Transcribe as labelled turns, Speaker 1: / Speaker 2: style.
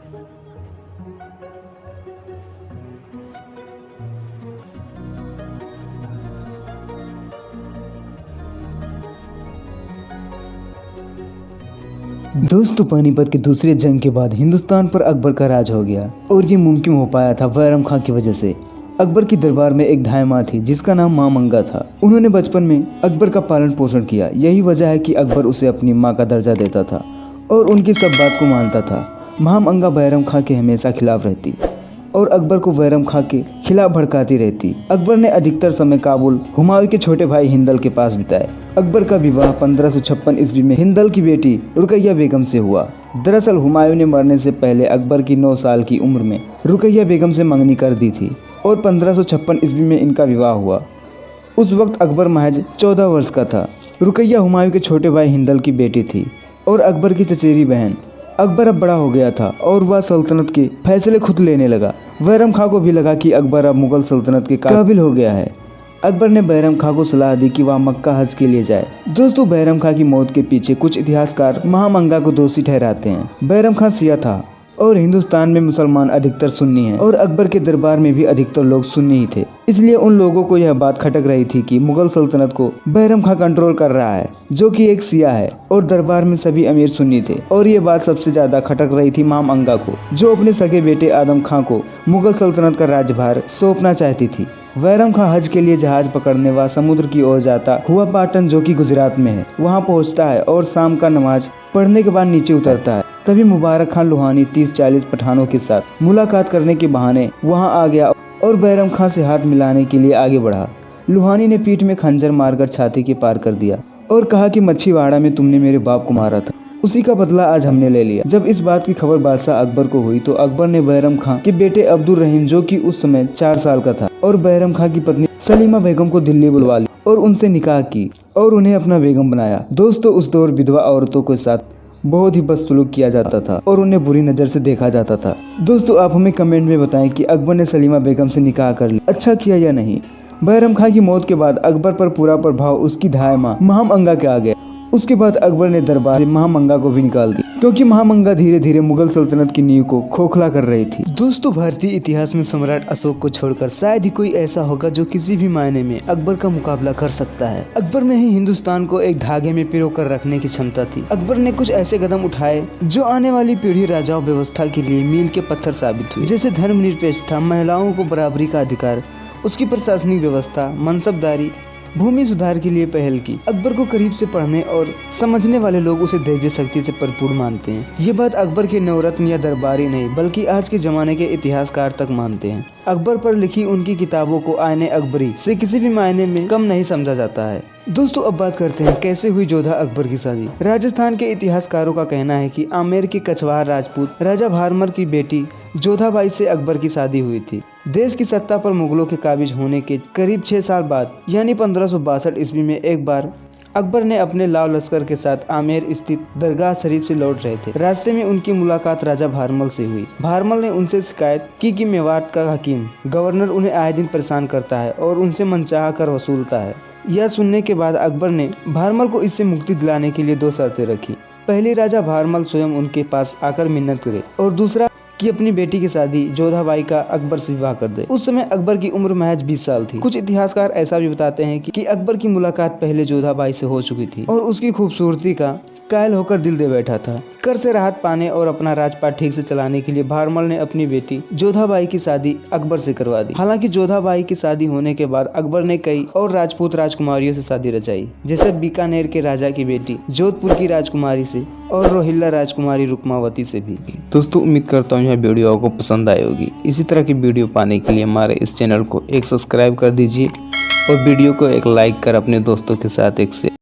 Speaker 1: दोस्तों, पानीपत की दूसरी जंग के बाद हिंदुस्तान पर अकबर का राज हो गया और ये मुमकिन हो पाया था बैरम खां की वजह से। अकबर की दरबार में एक धाय माँ थी जिसका नाम माँ मंगा था। उन्होंने बचपन में अकबर का पालन पोषण किया। यही वजह है कि अकबर उसे अपनी माँ का दर्जा देता था और उनकी सब बात को मानता था। माँ मंगा बैरम खां के हमेशा खिलाफ रहती और अकबर को बैरम खां के खिलाफ भड़काती रहती। अकबर ने अधिकतर समय काबुल हुमायूं के छोटे भाई हिंदल के पास बिताए। अकबर का विवाह 1556 ईस्वी में हिंदल की बेटी रुकैया बेगम से हुआ। दरअसल हुमायूं ने मरने से पहले अकबर की 9 साल की उम्र में रुकैया बेगम से मंगनी कर दी थी और 1556 ईस्वी में इनका विवाह हुआ। उस वक्त अकबर महज 14 वर्ष का था। रुकैया हुमायूं के छोटे भाई हिंदल की बेटी थी और अकबर की चचेरी बहन। अकबर अब बड़ा हो गया था और वह सल्तनत के फैसले खुद लेने लगा। बैरम खां को भी लगा कि अकबर अब मुगल सल्तनत के काबिल हो गया है। अकबर ने बैरम खां को सलाह दी कि वह मक्का हज के लिए जाए। दोस्तों, बैरम खां की मौत के पीछे कुछ इतिहासकार महामंगा को दोषी ठहराते हैं। बैरम खां शिया था और हिंदुस्तान में मुसलमान अधिकतर सुन्नी हैं और अकबर के दरबार में भी अधिकतर लोग सुन्नी ही थे। इसलिए उन लोगों को यह बात खटक रही थी कि मुगल सल्तनत को बैरम खां कंट्रोल कर रहा है, जो कि एक शिया है और दरबार में सभी अमीर सुन्नी थे। और ये बात सबसे ज्यादा खटक रही थी माम अंगा को, जो अपने सगे बेटे आदम खां को मुगल सल्तनत का राज्यभार सौंपना चाहती थी। बैरम खां हज के लिए जहाज पकड़ने व समुद्र की ओर जाता हुआ पाटन, जो कि गुजरात में है, वहां पहुंचता है और शाम का नमाज पढ़ने के बाद नीचे उतरता है। तभी मुबारक खान लोहानी 30-40 पठानों के साथ मुलाकात करने के बहाने वहां आ गया और बैरम खां से हाथ मिलाने के लिए आगे बढ़ा। लोहानी ने पीठ में खंजर मारकर छाती के पार कर दिया और कहा कि मच्छीवाड़ा में तुमने मेरे बाप को मारा था, उसी का बदला आज हमने ले लिया। जब इस बात की खबर बादशाह अकबर को हुई तो अकबर ने बैरम खां के बेटे अब्दुल रहीम, जो कि उस समय 4 साल का था, और बैरम खां की पत्नी सलीमा बेगम को दिल्ली बुलवा ली और उनसे निकाह की और उन्हें अपना बेगम बनाया। दोस्तों, उस दौर विधवा औरतों के साथ बहुत ही बदसलूक किया जाता था और उन्हें बुरी नज़र से देखा जाता था। दोस्तों, आप हमें कमेंट में बताएं कि अकबर ने सलीमा बेगम से निकाह कर लिया, अच्छा किया या नहीं। बैरम खां की मौत के बाद अकबर पर पूरा प्रभाव उसकी धाय मां महामंगा के आ गया। उसके बाद अकबर ने दरबार से महामंगा को भी निकाल दिया, क्योंकि महामंगा धीरे धीरे मुगल सल्तनत की नींव को खोखला कर रही थी। दोस्तों, भारतीय इतिहास में सम्राट अशोक को छोड़कर शायद ही कोई ऐसा होगा जो किसी भी मायने में अकबर का मुकाबला कर सकता है। अकबर में ही हिंदुस्तान को एक धागे में पिरोकर रखने की क्षमता थी। अकबर ने कुछ ऐसे कदम उठाए जो आने वाली पीढ़ी राजाओं व्यवस्था के लिए मील के पत्थर साबित हुए, जैसे धर्मनिरपेक्षता, महिलाओं को बराबरी का अधिकार, उसकी प्रशासनिक व्यवस्था, मनसबदारी, भूमि सुधार के लिए पहल की। अकबर को करीब से पढ़ने और समझने वाले लोग उसे दैवीय शक्ति से परिपूर्ण मानते हैं। ये बात अकबर के नवरत्न या दरबारी नहीं बल्कि आज के जमाने के इतिहासकार तक मानते हैं। अकबर पर लिखी उनकी किताबों को आईने अकबरी से किसी भी मायने में कम नहीं समझा जाता है। दोस्तों, अब बात करते हैं कैसे हुई जोधा अकबर की शादी। राजस्थान के इतिहासकारों का कहना है कि आमेर के कछवार राजपूत राजा भारमल की बेटी जोधाबाई से अकबर की शादी हुई थी। देश की सत्ता पर मुगलों के काबिज होने के करीब 6 साल बाद यानी 1562 ईस्वी में एक बार अकबर ने अपने लाव लश्कर के साथ आमेर स्थित दरगाह शरीफ से लौट रहे थे। रास्ते में उनकी मुलाकात राजा भारमल से हुई। भारमल ने उनसे शिकायत की कि मेवात का हकीम गवर्नर उन्हें आए दिन परेशान करता है और उनसे मनचाहा कर वसूलता है। यह सुनने के बाद अकबर ने भारमल को इससे मुक्ति दिलाने के लिए 2 शर्तें रखी। पहली, राजा भारमल स्वयं उनके पास आकर मिन्नत करे और दूसरा कि अपनी बेटी की शादी जोधाबाई का अकबर से विवाह कर दे। उस समय अकबर की उम्र महज 20 साल थी। कुछ इतिहासकार ऐसा भी बताते हैं कि अकबर की मुलाकात पहले जोधाबाई से हो चुकी थी और उसकी खूबसूरती का कायल होकर दिल दे बैठा था। कर से राहत पाने और अपना राजपाट ठीक से चलाने के लिए भारमल ने अपनी बेटी जोधाबाई की शादी अकबर से करवा दी। हालांकि जोधाबाई की शादी होने के बाद अकबर ने कई और राजपूत राजकुमारियों से शादी रचाई, जैसे बीकानेर के राजा की बेटी, जोधपुर की राजकुमारी से और रोहिल्ला राजकुमारी रुक्मावती से भी। दोस्तों, उम्मीद करता हूँ यह वीडियो आपको पसंद आई होगी। इसी तरह की वीडियो पाने के लिए हमारे इस चैनल को एक सब्सक्राइब कर दीजिए और वीडियो को एक लाइक कर अपने दोस्तों के साथ एक शेयर